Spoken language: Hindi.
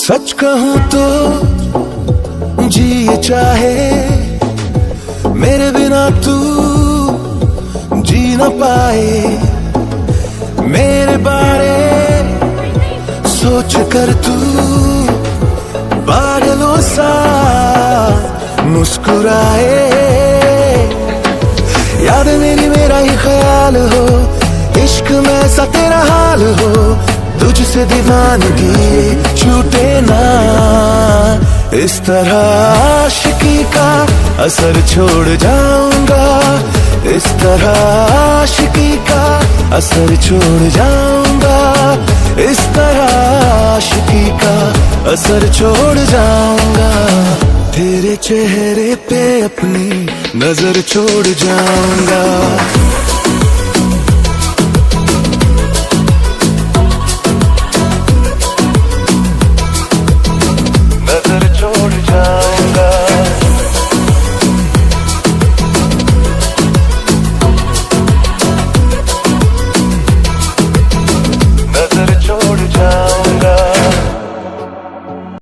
सच कहूं तो जी ये चाहे मेरे बिना तू जी न पाए। मेरे बारे सोच कर तू पागलों सा मुस्कुराए। याद मेरी मेरा ही ख्याल हो, इश्क में सा तेरा हाल हो, तुझसे दीवानगी छूटे ना। इस तरह आशिकी का असर छोड़ जाऊंगा, इस तरह आशिकी का असर छोड़ जाऊंगा, इस तरह आशिकी का असर छोड़ जाऊंगा। तेरे चेहरे पे अपनी नजर छोड़ जाऊंगा।